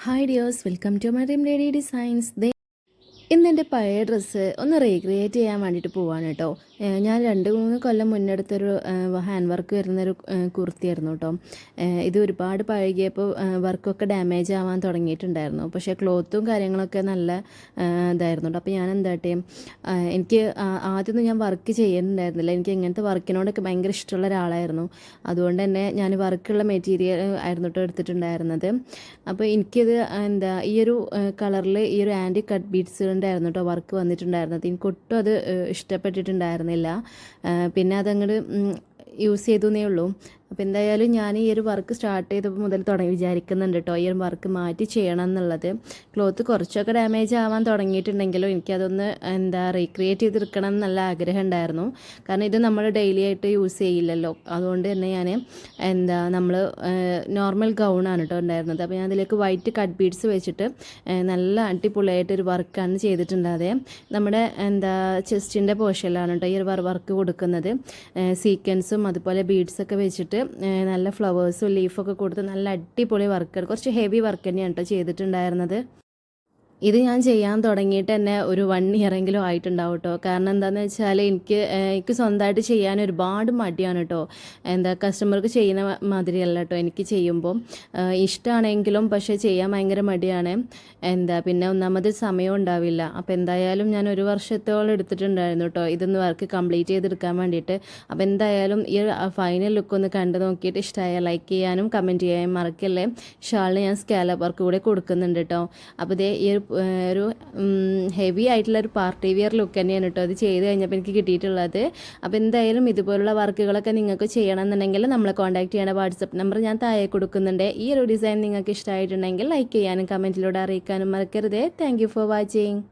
Hi dears, welcome to my Dream Lady Designs. ഇന്നെൻ്റെ പഴയ dress ഒന്ന് റീക്രിയേറ്റ് ചെയ്യാൻ വേണ്ടിയിട്ട് പോവാണ് കേട്ടോ. ഞാൻ 2-3 കൊല്ലം മുന്നെടുത്തൊരു ഹാൻഡ് വർക്ക് വരുന്നൊരു കുർത്തിയായിരുന്നു കേട്ടോ. ഇത് ഒരുപാട് പഴകിയപ്പോൾ വർക്കൊക്കെ ഡാമേജ് ആവാൻ തുടങ്ങിയിട്ടുണ്ടായിരുന്നു. പക്ഷേ ക്ലോത്തും കാര്യങ്ങളൊക്കെ നല്ല ഇതായിരുന്നു കേട്ടോ. അപ്പോൾ ഞാൻ എന്താട്ടെ, എനിക്ക് ആദ്യമൊന്നും ഞാൻ വർക്ക് ചെയ്യുന്നുണ്ടായിരുന്നില്ല. എനിക്ക് ഇങ്ങനത്തെ വർക്കിനോടൊക്കെ ഭയങ്കര ഇഷ്ടമുള്ള ഒരാളായിരുന്നു. അതുകൊണ്ട് തന്നെ ഞാൻ വർക്കുള്ള മെറ്റീരിയൽ ആയിരുന്നു കേട്ടോ എടുത്തിട്ടുണ്ടായിരുന്നത്. അപ്പോൾ എനിക്കിത് ഈ ഒരു കളറിൽ ഈ ഒരു ആൻറ്റി കട്ട് ബീഡ്സ് ഉണ്ടായിരുന്നു കേട്ടോ വർക്ക് വന്നിട്ടുണ്ടായിരുന്നത്. എനിക്ക് ഒട്ടും അത് ഇഷ്ടപ്പെട്ടിട്ടുണ്ടായിരുന്നില്ല. പിന്നെ അതങ്ങോട്ട് യൂസ് ചെയ്തേ ഉള്ളൂ. അപ്പോൾ എന്തായാലും ഞാൻ ഈ ഒരു വർക്ക് സ്റ്റാർട്ട് ചെയ്തപ്പോൾ മുതൽ വിചാരിക്കുന്നുണ്ട് കേട്ടോ, ഈ ഒരു വർക്ക് മാറ്റി ചെയ്യണം എന്നുള്ളത്. ക്ലോത്ത് കുറച്ചൊക്കെ ഡാമേജ് ആവാൻ തുടങ്ങിയിട്ടുണ്ടെങ്കിലും എനിക്കതൊന്ന് റീക്രിയേറ്റ് ചെയ്തെടുക്കണം എന്നുള്ള ആഗ്രഹം ഉണ്ടായിരുന്നു. കാരണം ഇത് നമ്മൾ ഡെയിലി ആയിട്ട് യൂസ് ചെയ്യില്ലല്ലോ. അതുകൊണ്ട് തന്നെ ഞാൻ നമ്മൾ നോർമൽ ഗൗണാണ് കേട്ടോ ഉണ്ടായിരുന്നത്. അപ്പോൾ ഞാൻ അതിലേക്ക് വൈറ്റ് കട്ട് ബീഡ്സ് വെച്ചിട്ട് നല്ല അടിപൊളിയായിട്ടൊരു വർക്കാണ് ചെയ്തിട്ടുണ്ടായത്. നമ്മുടെ ചെസ്റ്റിൻ്റെ പോർഷനിലാണ് കേട്ടോ ഈ ഒരു വർക്ക് കൊടുക്കുന്നത്. സീക്വൻസും അതുപോലെ ബീഡ്സൊക്കെ വെച്ചിട്ട് നല്ല ഫ്ലവേഴ്സും ലീഫൊക്കെ കൊടുത്ത് നല്ല അടിപൊളി വർക്കാണ്. കുറച്ച് ഹെവി വർക്ക് തന്നെയാണ് കേട്ടോ ചെയ്തിട്ടുണ്ടായിരുന്നത്. ഇത് ഞാൻ ചെയ്യാൻ തുടങ്ങിയിട്ട് തന്നെ ഒരു 1 ഇയറെങ്കിലും ആയിട്ടുണ്ടാവും കേട്ടോ. കാരണം എന്താണെന്ന് വെച്ചാൽ എനിക്ക് സ്വന്തമായിട്ട് ചെയ്യാൻ ഒരുപാട് മടിയാണ് കേട്ടോ. കസ്റ്റമർക്ക് ചെയ്യുന്ന മാതിരിയല്ല കേട്ടോ എനിക്ക് ചെയ്യുമ്പോൾ. ഇഷ്ടമാണെങ്കിലും പക്ഷേ ചെയ്യാൻ ഭയങ്കര മടിയാണ്. പിന്നെ ഒന്നാമത് സമയം ഉണ്ടാവില്ല. അപ്പോൾ എന്തായാലും ഞാൻ 1 വർഷത്തോളം എടുത്തിട്ടുണ്ടായിരുന്നു കേട്ടോ ഇതൊന്ന് വർക്ക് കംപ്ലീറ്റ് ചെയ്തെടുക്കാൻ വേണ്ടിയിട്ട്. അപ്പോൾ എന്തായാലും ഈ ഫൈനൽ ലുക്ക് ഒന്ന് കണ്ടു നോക്കിയിട്ട് ഇഷ്ടമായ ലൈക്ക് ചെയ്യാനും കമൻറ്റ് ചെയ്യാനും മറക്കല്ലേ. ഷാളിന് ഞാൻ സ്കാലപ്പ് വർക്ക് കൂടെ കൊടുക്കുന്നുണ്ട് കേട്ടോ. അപ്പോൾ ഇതേ ഈ ഒരു ഹെവി ആയിട്ടുള്ള ഒരു പാർട്ടി വിയർ ലുക്ക് തന്നെയാണ് കേട്ടോ അത് ചെയ്ത് കഴിഞ്ഞപ്പോൾ എനിക്ക് കിട്ടിയിട്ടുള്ളത്. അപ്പോൾ എന്തായാലും ഇതുപോലുള്ള വർക്കുകളൊക്കെ നിങ്ങൾക്ക് ചെയ്യണമെന്നുണ്ടെങ്കിൽ നമ്മളെ കോൺടാക്ട് ചെയ്യണ വാട്സപ്പ് നമ്പർ ഞാൻ താഴെ കൊടുക്കുന്നുണ്ട്. ഈ ഒരു ഡിസൈൻ നിങ്ങൾക്ക് ഇഷ്ടമായിട്ടുണ്ടെങ്കിൽ ലൈക്ക് ചെയ്യാനും കമൻറ്റിലൂടെ അറിയിക്കാനും മറക്കരുതേ. Thank you for watching.